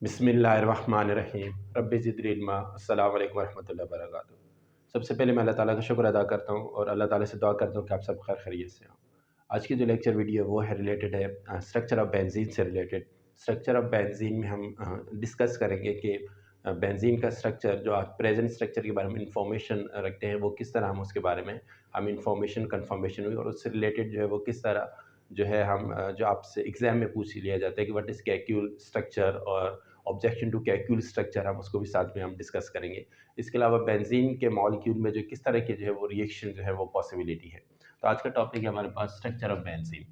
बिस्मिल्लाहिर्रहमानिर्रहीम रब्बि ज़िदनी इल्मा। अस्सलामु अलैकुम वरहमतुल्लाहि वबरकातुहू। सबसे पहले मैं अल्लाह ताला का शुक्र अदा करता हूँ और अल्लाह ताला से दुआ करता हूँ कि आप सब खैर खैरियत से हों। आज की जो लेक्चर वीडियो है वो है रिलेटेड है स्ट्रक्चर ऑफ बेंज़ीन से रिलेटेड। स्ट्रक्चर ऑफ बेंज़ीन में हम डिस्कस करेंगे कि बेंज़ीन का स्ट्रक्चर जो आज प्रेजेंट स्ट्रक्चर के बारे में इंफॉर्मेशन रखते हैं वो किस तरह हम उसके बारे में हम इंफॉर्मेशन कन्फर्मेशन हुई और उससे रिलेटेड जो है वो किस तरह जो है हम जो आपसे एग्ज़ाम में पूछ लिया जाता है कि व्हाट इज़ कैक्यूल स्ट्रक्चर और ऑब्जेक्शन टू कैक्यूल स्ट्रक्चर हम उसको भी साथ में हम डिस्कस करेंगे। इसके अलावा बेंज़ीन के मॉलिक्यूल में जो किस तरह के जो है वो रिएक्शन जो है वो पॉसिबिलिटी है। तो आज का टॉपिक है हमारे पास structure of benzene.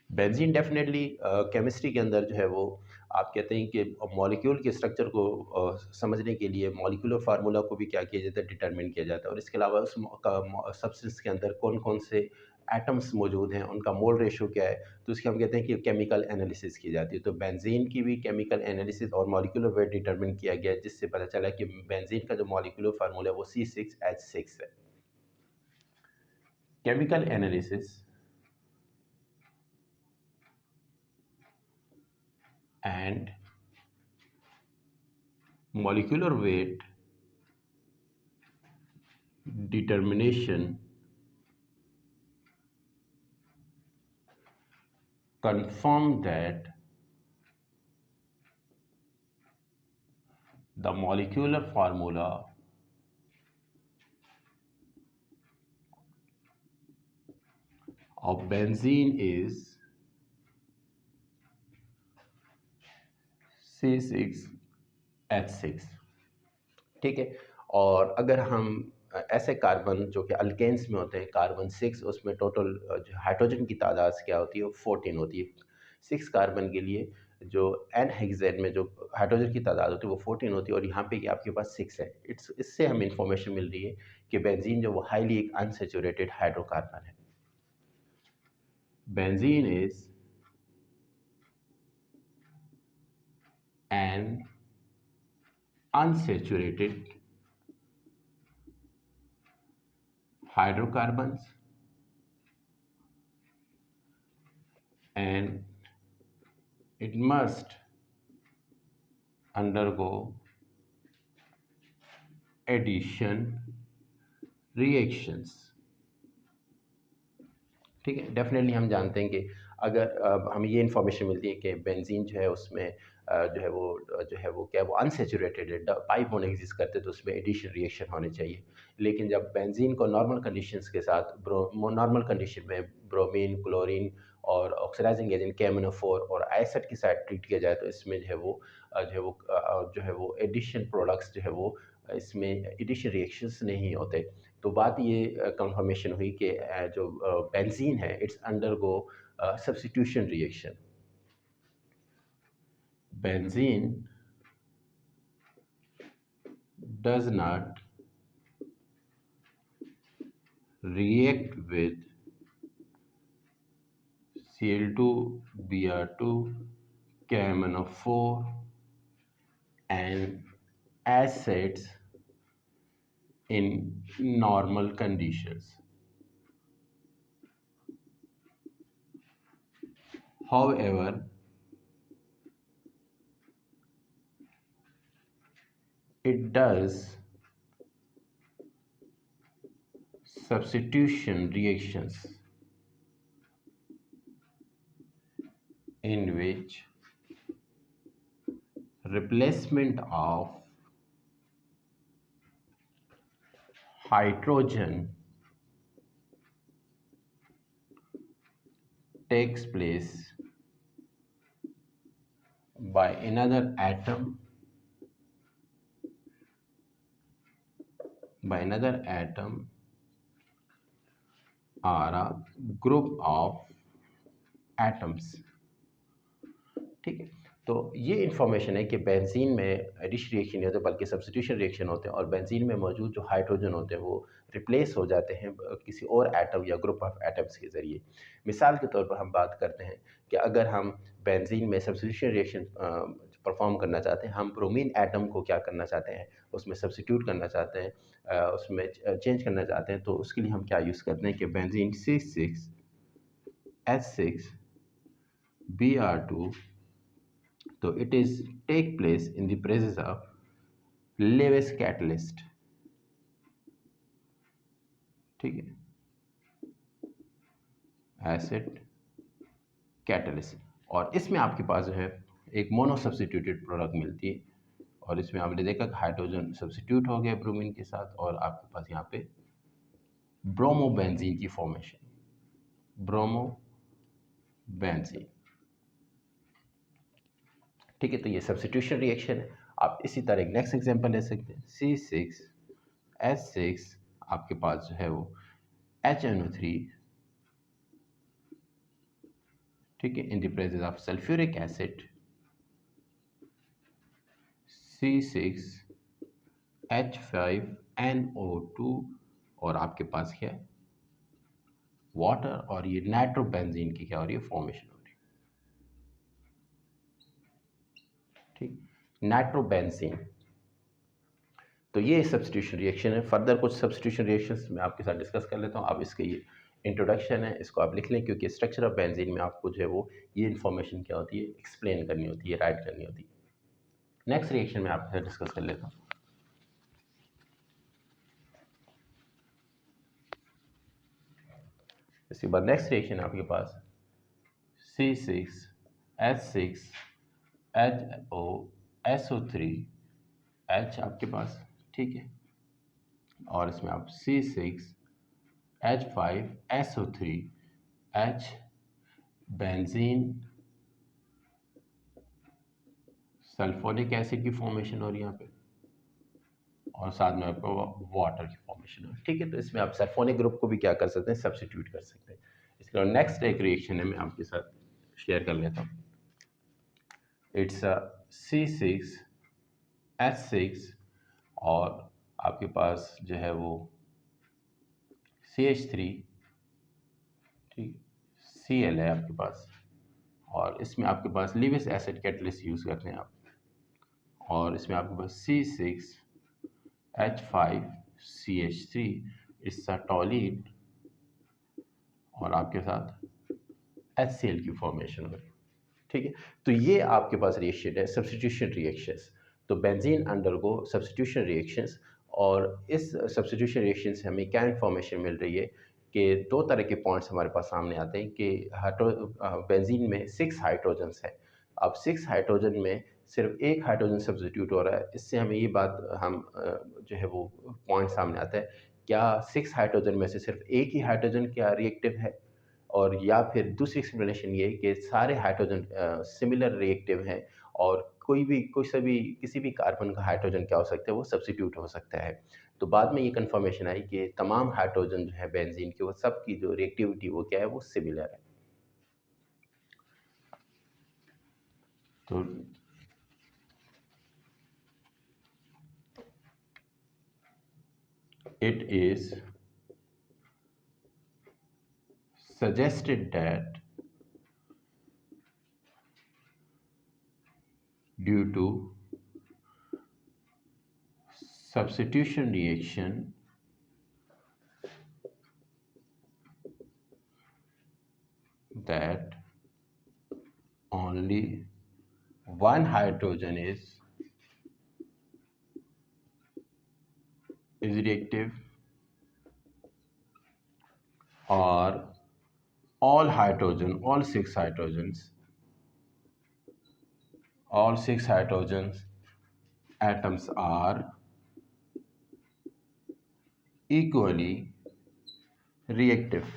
Benzene definitely chemistry के अंदर जो है वो आप कहते हैं कि मॉलिक्यूल के स्ट्रक्चर को समझने के लिए मॉलिक्यूलर फार्मूला को भी क्या किया जाता है, डिटरमिन किया जाता है और इसके अलावा उस सब्सटेंस के अंदर कौन-कौन से एटम्स मौजूद हैं, उनका मोल रेशियो क्या है, तो इसके हम कहते हैं कि केमिकल एनालिसिस की जाती है। तो बेंज़ीन की भी केमिकल एनालिसिस और मॉलिक्यूलर वेट डिटरमिन किया गया है, जिससे पता चला कि बेंज़ीन का जो मॉलिक्यूलर फार्मूला है वो C6H6 है। Chemical analysis and molecular weight determination confirm that the molecular formula of benzene is C6H6। ठीक है। और अगर हम ऐसे कार्बन जो कि अल्केन्स में होते हैं, कार्बन 6 उसमें टोटल जो हाइड्रोजन की तादाद क्या होती है वो 14 होती है। 6 कार्बन के लिए जो एन हेक्सेन में जो हाइड्रोजन की तादाद होती है वो 14 होती है और यहाँ पे कि आपके पास 6 है। इससे हमें इंफॉर्मेशन मिल रही है कि बेंजीन जो वो हाईली एक अनसैचुरेटेड हाइड्रोकार्बन है। Benzene is an unsaturated hydrocarbons and it must undergo addition reactions। ठीक है। डेफिनेटली हम जानते हैं कि अगर हमें ये इन्फॉर्मेशन मिलती है कि बेंजीन जो है उसमें जो है वो क्या वो अनसेचुरेटेड है, पाई बॉन्ड एग्जिस्ट करते तो उसमें एडिशन रिएक्शन होने चाहिए। लेकिन जब बेंजीन को नॉर्मल कंडीशंस के साथ नॉर्मल कंडीशन में ब्रोमीन, क्लोरीन और ऑक्सीडाइजिंग एजेंट KMnO4 और एसिड के साथ ट्रीट किया जाए तो इसमें जो है वो एडिशन प्रोडक्ट्स जो है वो इसमें एडिशन रिएक्शंस नहीं होते। तो बात ये कंफर्मेशन हुई कि जो बेंजीन है it's undergo substitution reaction. Benzene does not react with Cl2Br2, KMnO4 and acids in normal conditions. However, it does substitution reactions in which replacement of hydrogen takes place by another atom or a group of atoms। ठीक है। तो ये information है कि benzene में addition reaction नहीं होते बल्कि सब्स्टिट्यूशन रिएक्शन होते हैं और बेंजीन में मौजूद जो हाइड्रोजन होते हैं वो रिप्लेस हो जाते हैं किसी और एटम या ग्रुप ऑफ एटम्स के ज़रिए। मिसाल के तौर पर हम बात करते हैं कि अगर हम बेंजीन में सब्स्टिट्यूशन रिएक्शन परफॉर्म करना चाहते हैं, हम ब्रोमीन एटम को क्या करना चाहते हैं, उसमें सब्स्टिट्यूट करना चाहते हैं, उसमें चेंज करना चाहते हैं, तो उसके लिए हम क्या यूज़ करते हैं कि बेंजीन C6H6Br2, तो it is take place in the presence of Lewis catalyst. ठीक है, एसिड कैटलिस्ट, और इसमें आपके पास जो है एक मोनो सब्स्टिट्यूटेड प्रोडक्ट मिलती है, और इसमें आपने देखा कि हाइड्रोजन सब्स्टिट्यूट हो गया ब्रोमीन के साथ, और आपके पास यहाँ पे ब्रोमोबेंजीन की फॉर्मेशन, ब्रोमोबेंजीन। ठीक है, तो ये सब्स्टिट्यूशन रिएक्शन है। आप इसी तरह एक नेक्स्ट एग्जांपल ले सकते हैं, C6H6, आपके पास जो है वो HNO3, ठीक है, इन the presence of sulphuric acid C6H5NO2, और आपके पास क्या है, वाटर, और ये नाइट्रोबेंजीन की क्या हो रही है, फॉर्मेशन हो रही है। ठीक, नाइट्रोबेंजीन। तो ये सब्स्टिट्यूशन रिएक्शन है। फर्दर कुछ सब्स्टिट्यूशन रिएक्शंस मैं आपके साथ डिस्कस कर लेता हूँ। अब इसके ये इंट्रोडक्शन है, इसको आप लिख लें, क्योंकि स्ट्रक्चर ऑफ बेंजीन में आपको जो है वो ये इन्फॉर्मेशन क्या होती है, एक्सप्लेन करनी होती है, राइट करनी होती है। नेक्स्ट रिएक्शन में आपके साथ डिस्कस कर लेता हूँ। इसके बाद नेक्स्ट रिएक्शन है आपके पास C6H6HOSO3H आपके पास, ठीक है, और इसमें आप C6H5SO3H बेंजीन सल्फोनिक एसिड की फॉर्मेशन हो रही है यहाँ पे, और साथ में आपको वाटर की फॉर्मेशन हो रही है। ठीक है, तो इसमें आप सल्फोनिक ग्रुप को भी क्या कर सकते हैं, सब्स्टिट्यूट कर सकते हैं। इसके बाद नेक्स्ट एक रिएक्शन है, मैं आपके साथ शेयर कर लेता हूँ। इट्स C6H6, और आपके पास जो है वो CH3, ठीक, Cl है आपके पास, और इसमें आपके पास लिविस एसिड कैटलिस्ट यूज़ करते हैं आप, और इसमें आपके पास C6H5CH3, इसका टॉलीन, और आपके साथ HCl की फॉर्मेशन हो रही है। ठीक है, तो ये आपके पास रिएक्शन है, सब्स्टिट्यूशन रिएक्शंस। तो बेंजीन अंडरगो सब्स्टिट्यूशन रिएक्शंस, और इस सब्स्टिट्यूशन रिएक्शन से हमें क्या इन्फॉर्मेशन मिल रही है कि दो तरह के पॉइंट्स हमारे पास सामने आते हैं कि बेंजीन में 6 हाइड्रोजन्स हैं। अब 6 हाइड्रोजन में सिर्फ एक हाइड्रोजन सब्स्टिट्यूट हो रहा है, इससे हमें ये बात जो है वो पॉइंट सामने आता है, क्या 6 हाइड्रोजन में से सिर्फ एक ही हाइड्रोजन क्या रिएक्टिव है, और या फिर दूसरी एक्सप्लेनेशन ये कि सारे हाइड्रोजन सिमिलर रिएक्टिव हैं, और किसी भी कार्बन का हाइड्रोजन क्या हो सकता है, वो सब्स्टिट्यूट हो सकता है। तो बाद में ये कंफर्मेशन आई कि तमाम हाइड्रोजन जो है बेंजीन के, वो सब की जो रिएक्टिविटी वो क्या है, वो सिमिलर है। तो it is suggested that due to substitution reaction that only one hydrogen is reactive, or all six hydrogens atoms are equally reactive.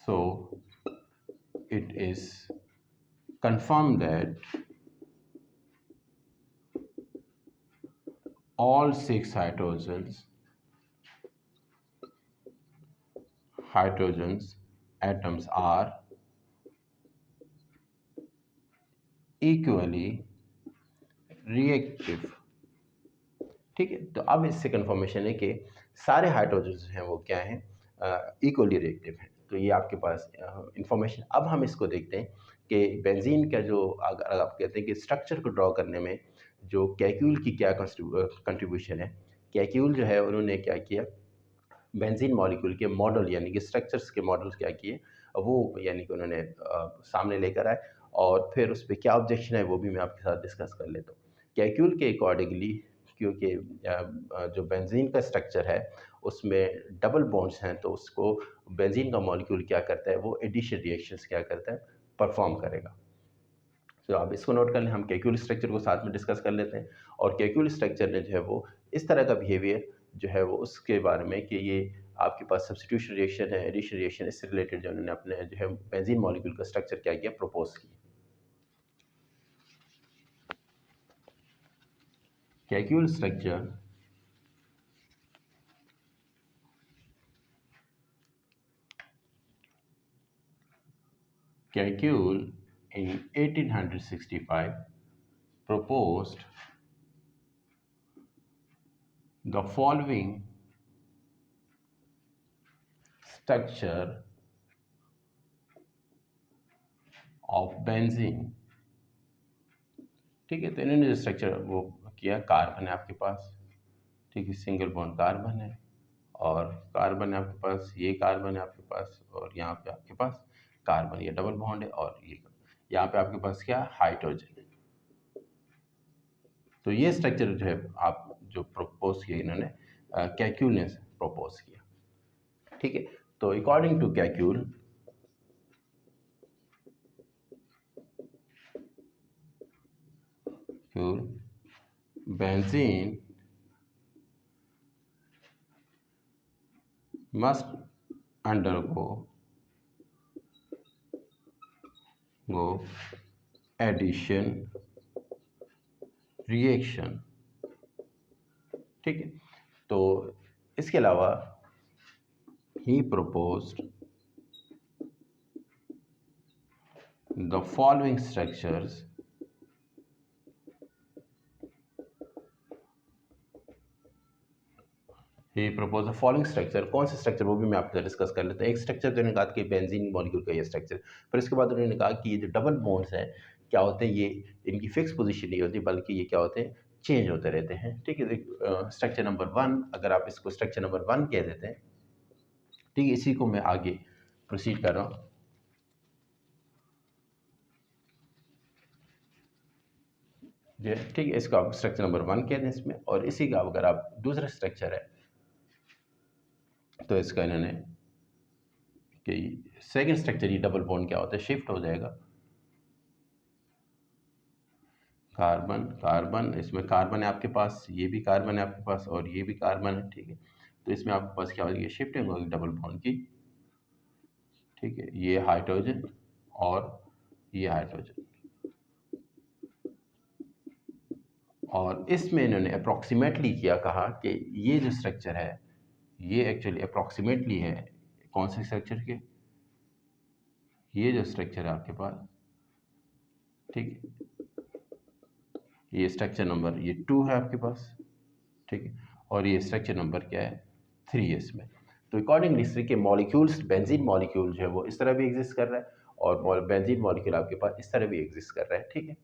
So it is confirmed that all 6 hydrogens atoms are equally reactive। ठीक है, तो अब इससे confirmation है कि सारे hydrogen हैं वो क्या हैं, इक्वली रिएक्टिव हैं। तो ये आपके पास इंफॉर्मेशन। अब हम इसको देखते हैं कि बेंजीन का जो अगर आप कहते हैं कि स्ट्रक्चर को ड्रॉ करने में जो कैक्यूल की क्या कंट्रीब्यूशन है। कैक्यूल जो है उन्होंने क्या किया, बेंजीन मॉलिक्यूल के मॉडल यानी कि स्ट्रक्चर्स के मॉडल क्या किए, वो यानी कि उन्होंने सामने लेकर आए, और फिर उस पे क्या ऑब्जेक्शन है वो भी मैं आपके साथ डिस्कस कर लेता हूँ। कैक्यूल के अकॉर्डिंगली, क्योंकि जो बेंजीन का स्ट्रक्चर है उसमें डबल बॉन्ड्स हैं, तो उसको बेंजीन का मॉलिक्यूल क्या करता है, वो एडिशन रिएक्शंस क्या करता है, परफॉर्म करेगा। तो आप इसको नोट कर लें, हम कैक्यूल स्ट्रक्चर को साथ में डिस्कस कर लेते हैं। और कैक्यूल स्ट्रक्चर ने जो है वो इस तरह का बिहेवियर जो है वो उसके बारे में कि ये आपके पास सब्स्टिट्यूशन रिएक्शन है, एडिशन रिएक्शन, इससे रिलेटेड जो उन्होंने अपने जो है बेंजीन मॉलिक्यूल का स्ट्रक्चर क्या किया, प्रपोज किया। Kekulé structure Kekulé in 1865 proposed the following structure of benzene। ठीक है, तो इन्होंने जो स्ट्रक्चर वो किया, कार्बन है आपके पास, ठीक है, सिंगल बॉन्ड कार्बन है, और कार्बन है आपके पास, ये कार्बन है आपके पास, और यहाँ पे आपके पास कार्बन, ये डबल बॉन्ड है, और ये यहाँ पे आपके पास क्या, हाइड्रोजन है। तो ये स्ट्रक्चर जो है आप जो प्रपोज किया इन्होंने, कैक्यूल ने प्रपोज किया। ठीक है, तो according to Kekule, benzene must undergo addition reaction। ठीक है, तो इसके अलावा he proposed the following structures he propose the following structure. कौन से स्ट्रक्चर, वो भी मैं आपके साथ डिस्कस कर लेता हूँ। एक स्ट्रक्चर तो उन्होंने कहा कि बेंजीन मॉलिक्यूल का ये स्ट्रक्चर, फिर इसके बाद उन्होंने कहा कि ये जो डबल बॉन्ड्स हैं क्या होते हैं, ये इनकी फिक्स पोजीशन नहीं होती, बल्कि ये क्या होते हैं, चेंज होते रहते हैं। ठीक है, स्ट्रक्चर नंबर 1, अगर आप इसको स्ट्रक्चर नंबर 1 कह देते हैं, ठीक है, इसी को मैं आगे प्रोसीड कर रहा हूँ। ठीक है, इसको आप स्ट्रक्चर नंबर 1 कह दें इसमें, और इसी का अगर आप दूसरा स्ट्रक्चर है तो इसका इन्होंने कि सेकेंड स्ट्रक्चर, ये डबल बॉन्ड क्या होता है, शिफ्ट हो जाएगा, कार्बन कार्बन, इसमें कार्बन है आपके पास, ये भी कार्बन है आपके पास, और ये भी कार्बन है। ठीक है, तो इसमें आपके पास क्या होगी, शिफ्टिंग होगी डबल बॉन्ड की। ठीक है, ये हाइड्रोजन और ये हाइड्रोजन, और इसमें इन्होंने अप्रॉक्सीमेटली किया, कहा कि ये जो स्ट्रक्चर है ये एक्चुअली अप्रॉक्सीमेटली है कौन से स्ट्रक्चर के, ये जो स्ट्रक्चर है आपके पास, ठीक है, ये स्ट्रक्चर नंबर ये 2 है आपके पास, ठीक है, और ये स्ट्रक्चर नंबर क्या है, 3 है इसमें। तो अकॉर्डिंगली इस तरह के मॉलिक्यूल्स, बेंजीन मॉलिक्यूल जो है वो इस तरह भी एग्जिस्ट कर रहा है, और बेंजीन मॉलिक्यूल आपके पास इस तरह भी एग्जिस्ट कर रहा है। ठीक है,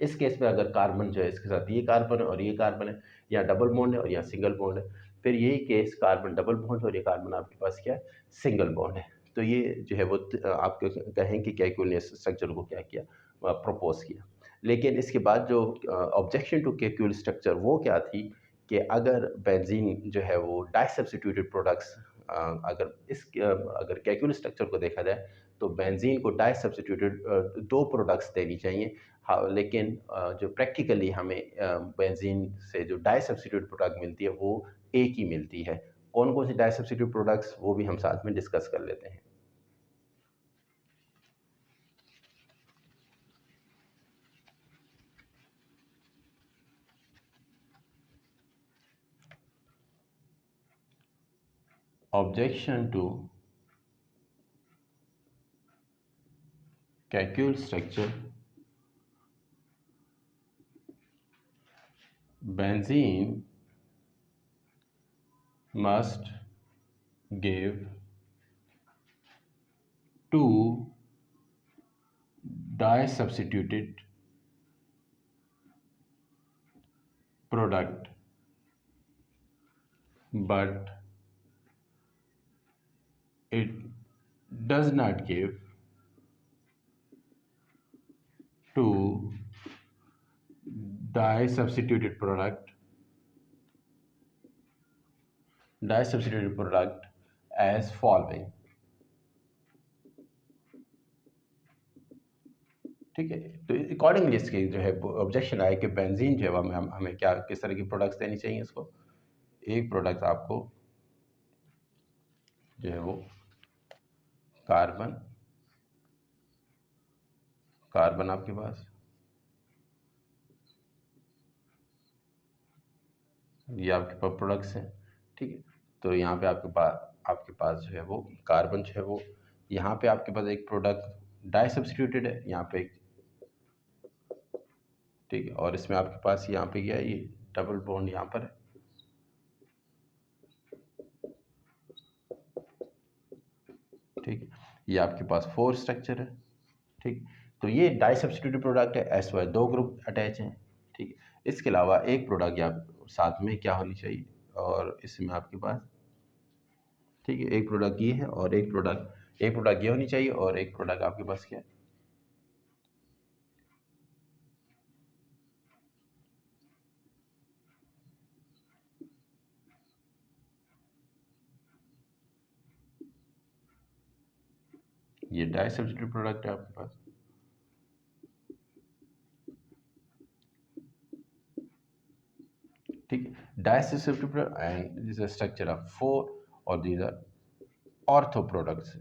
इस केस में अगर कार्बन जो है इसके साथ ये कार्बन है और ये कार्बन है, या डबल बॉन्ड है और यहाँ सिंगल बॉन्ड है, फिर यही केस कार्बन डबल बॉन्ड और ये कार्बन आपके पास क्या है, सिंगल बॉन्ड है। तो ये जो है वो आप कहें कि कैक्यूल ने स्ट्रक्चर को क्या किया, प्रपोज किया। लेकिन इसके बाद जो ऑब्जेक्शन टू कैक्यूल स्ट्रक्चर वो क्या थी, कि अगर बेंजीन जो है वो डाई सब्स्टिट्यूटेड प्रोडक्ट्स, अगर कैक्यूल स्ट्रक्चर को देखा जाए तो बेंजीन को डाई सब्स्टिट्यूटेड 2 प्रोडक्ट्स देनी चाहिए। हाँ, लेकिन जो प्रैक्टिकली हमें बेंजीन से जो डाई सब्स्टिट्यूट प्रोडक्ट मिलती है वो एक ही मिलती है। कौन-कौन सी डाई सब्स्टिट्यूट प्रोडक्ट्स, वो भी हम साथ में डिस्कस कर लेते हैं। Objection to Kekule structure, benzene must give two di substituted product but it does not give to dye substituted product as following। ठीक है, तो अकॉर्डिंगली इसके जो है ऑब्जेक्शन आए कि बेंजीन जो है हमें क्या किस तरह की प्रोडक्ट्स देनी चाहिए इसको। एक प्रोडक्ट आपको जो है वो कार्बन कार्बन आपके पास, ये आपके पास प्रोडक्ट्स हैं। ठीक है, तो यहाँ पे आपके पास जो है वो कार्बन जो है वो, यहाँ पे आपके पास एक प्रोडक्ट डाई सब्स्टिट्यूटेड है यहाँ पे, ठीक है, और इसमें आपके पास यहाँ पे क्या है, ये डबल बॉन्ड यहाँ पर है। ठीक है, ये आपके पास 4 स्ट्रक्चर है। ठीक, तो ये डाई सब्स्टिट्यूटेड प्रोडक्ट है, SY 2 ग्रुप अटैच हैं। ठीक है, इसके अलावा एक प्रोडक्ट या साथ में क्या होनी चाहिए, और इसमें आपके पास, ठीक है, एक प्रोडक्ट ये है और एक प्रोडक्ट ये होनी चाहिए, और एक प्रोडक्ट आपके पास क्या है, ये डाई सब्स्टिट्यूटेड प्रोडक्ट है आपके पास। ठीक है, di substituted product and this is structure of 4 और दीज आर ऑर्थो प्रोडक्ट्स।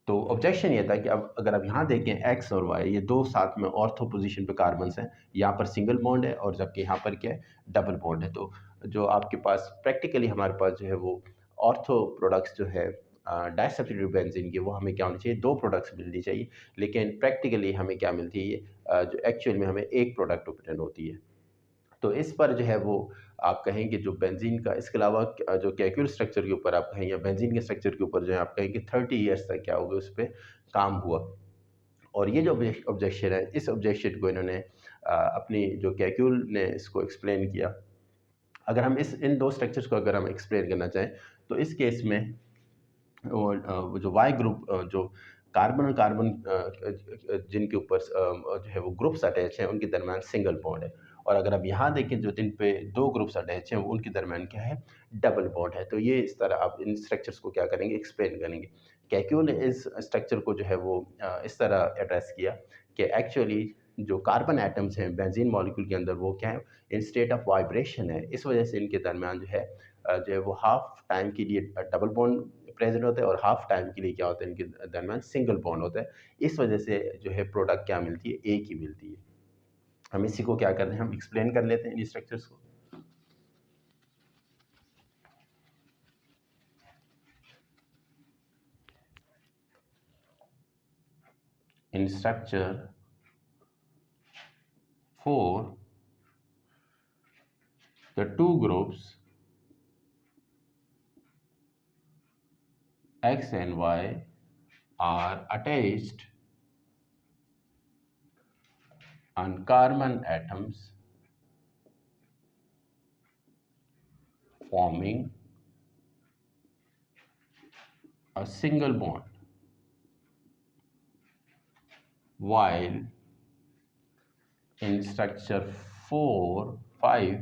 तो ऑब्जेक्शन ये था कि अब अगर आप यहाँ देखें एक्स और वाई, ये दो साथ में ऑर्थो पोजीशन पे कार्बन्स हैं, यहाँ पर सिंगल बॉन्ड है और जबकि यहाँ पर क्या है, डबल बॉन्ड है। तो जो आपके पास प्रैक्टिकली हमारे पास जो है वो ऑर्थो प्रोडक्ट्स जो है डाई सब्स्टिट्यूटेड बेंजीन की, वो हमें क्या होनी चाहिए, 2 प्रोडक्ट्स मिलनी चाहिए, लेकिन प्रैक्टिकली हमें क्या मिलती है, जो एक्चुअल में हमें एक प्रोडक्ट ऑब्टेन होती है। तो इस पर जो है वो आप कहेंगे जो बेंजीन का, इसके अलावा जो कैक्यूल स्ट्रक्चर के ऊपर आप कहें या बेंजीन के स्ट्रक्चर के ऊपर जो है आप कहेंगे 30 ईयर्स तक क्या होगा, उस पर काम हुआ। और ये जो ऑब्जेक्शन है, इस ऑब्जेक्शन को इन्होंने अपनी जो कैक्यूल ने इसको एक्सप्लेन किया। अगर हम इन दो स्ट्रक्चर्स को अगर हम एक्सप्लेन करना चाहें, तो इस केस में वो जो वाई ग्रुप, जो कार्बन और कार्बन जिनके ऊपर जो है वो ग्रुप्स अटैच हैं, उनके दरमियान सिंगल बॉन्ड है। और अगर आप यहाँ देखें जो जिन पे 2 ग्रुप्स अटैच हैं, उनके दरमियान क्या है, डबल बॉन्ड है। तो ये इस तरह आप इन स्ट्रक्चर्स को क्या करेंगे, एक्सप्लेन करेंगे। कैक्यू ने इस स्ट्रक्चर को जो है वो इस तरह एड्रेस किया कि एक्चुअली जो कार्बन एटम्स हैं बेंजीन मॉलिक्यूल के अंदर, वो क्या है, इन स्टेट ऑफ वाइब्रेशन है। इस वजह से इनके दरमियान जो है वो हाफ टाइम के लिए डबल बॉन्ड प्रेजेंट होता है और हाफ टाइम के लिए क्या होता है, इनके दरमियान सिंगल बॉन्ड होता है। इस वजह से जो है प्रोडक्ट क्या मिलती है, एक ही मिलती है। हम इसी को क्या करते हैं, हम एक्सप्लेन कर लेते हैं इन स्ट्रक्चर्स को। इन structure 4 the two groups X and Y are attached on carbon atoms forming a single bond, while in structure 4, 5,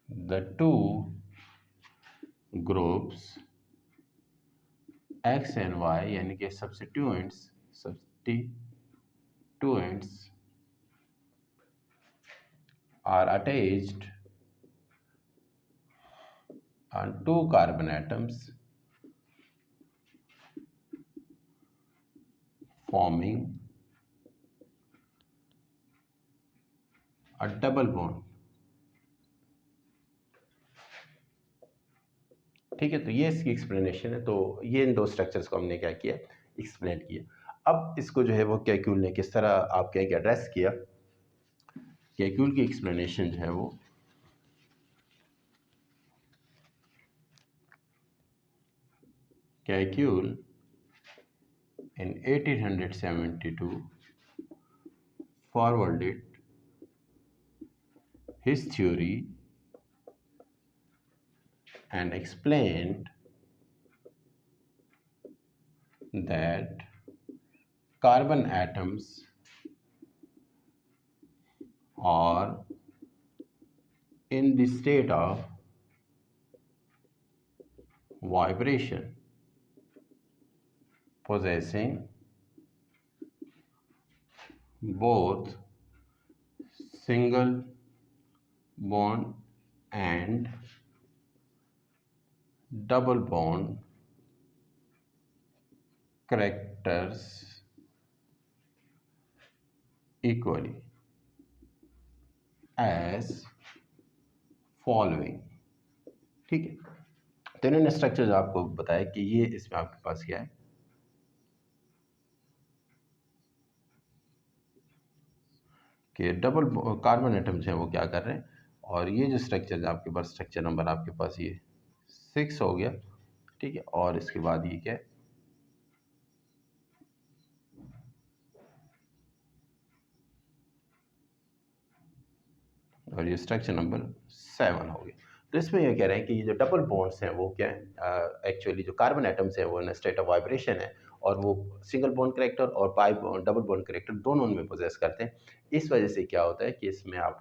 the two groups X and Y यानी कि substituents are attached on 2 carbon atoms forming a double bond। ठीक है, तो ये इसकी explanation है। तो ये इन दो स्ट्रक्चर्स को हमने क्या किया, एक्सप्लेन किया। अब इसको जो है वो कैक्यूल ने किस तरह आप कहेंगे एड्रेस किया। कैक्यूल की एक्सप्लेनेशन जो है वो Kekule in 1872 forwarded his theory and explained that carbon atoms are in the state of vibration, possessing both single bond and double bond characters equally as following। ठीक है, तो इन्होंने स्ट्रक्चर आपको बताया कि ये इसमें आपके पास क्या है कि डबल कार्बन एटम्स हैं वो क्या कर रहे हैं, और ये जो स्ट्रक्चर आपके पास स्ट्रक्चर नंबर आपके पास ये 6 हो गया। ठीक है, और इसके बाद ये क्या है, और ये स्ट्रक्चर नंबर 7 हो गया। तो इसमें ये कह रहे हैं कि ये जो डबल बॉन्ड्स हैं वो क्या है, एक्चुअली जो कार्बन एटम्स हैं वो इन स्टेट ऑफ वाइब्रेशन है, और वो सिंगल बॉन्ड करेक्टर और डबल बॉन्ड करेक्टर दोनों उनमें पोजेस करते हैं। इस वजह से क्या होता है कि इसमें आप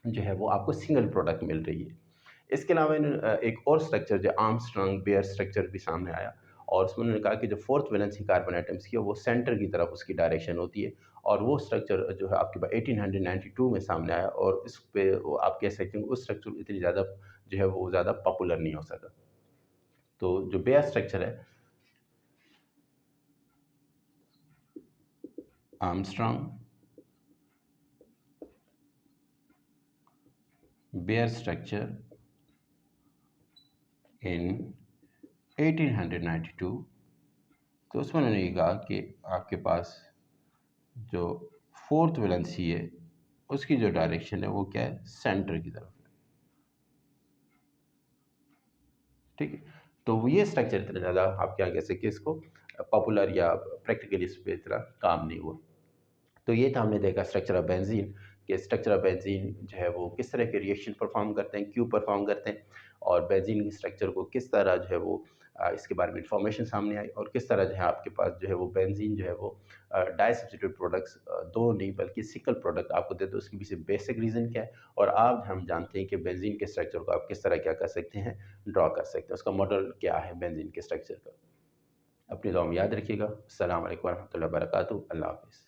जो है वो आपको सिंगल प्रोडक्ट मिल रही है। इसके अलावा एक और स्ट्रक्चर जो आर्मस्ट्रांग बेयर स्ट्रक्चर भी सामने आया, और उसमें उन्होंने कहा कि जो फोर्थ वैलेंसी कार्बन एटम्स की है वो सेंटर की तरफ उसकी डायरेक्शन होती है, और वो स्ट्रक्चर जो है आपके पास 1892 में सामने आया, और इस पे आप कह सकते हैं उस स्ट्रक्चर इतनी ज़्यादा जो है वो ज़्यादा पॉपुलर नहीं हो सका। तो जो बेयर स्ट्रक्चर है, आर्मस्ट्रांग बेयर स्ट्रक्चर इन 1892, तो उसमें उन्होंने ये कहा कि आपके पास जो फोर्थ वैलेंसी है उसकी जो डायरेक्शन है वो क्या है, सेंटर की तरफ है। ठीक है, तो ये स्ट्रक्चर इतना ज़्यादा आप क्या कह सकते हैं इसको पॉपुलर या प्रैक्टिकली इस पर इतना काम नहीं हुआ। तो ये था, हमने देखा स्ट्रक्चर ऑफ बेंजीन, कि स्ट्रक्चर ऑफ बेंजीन जो है वो किस तरह के रिएक्शन परफॉर्म करते हैं, क्यों परफॉर्म करते हैं, और बेंजीन की स्ट्रक्चर को किस तरह जो है वो इसके बारे में इंफॉर्मेशन सामने आई, और किस तरह जो है आपके पास जो है वो बेंजीन जो है वो डाई सब्स्टिट्यूट प्रोडक्ट्स दो नहीं बल्कि सिंगल प्रोडक्ट आपको देते हैं। उसके पीछे बेसिक रीज़न क्या है, और आज हम जानते हैं कि बेंजीन के स्ट्रक्चर को आप किस तरह क्या कर सकते हैं, ड्रॉ कर सकते हैं, उसका मॉडल क्या है बेंजीन के स्ट्रक्चर का। अपनी दुआ में याद रखिएगा। अस्सलाम वालेकुम रहमतुल्लाहि व बरकातहू। अल्लाह हाफ़िज़।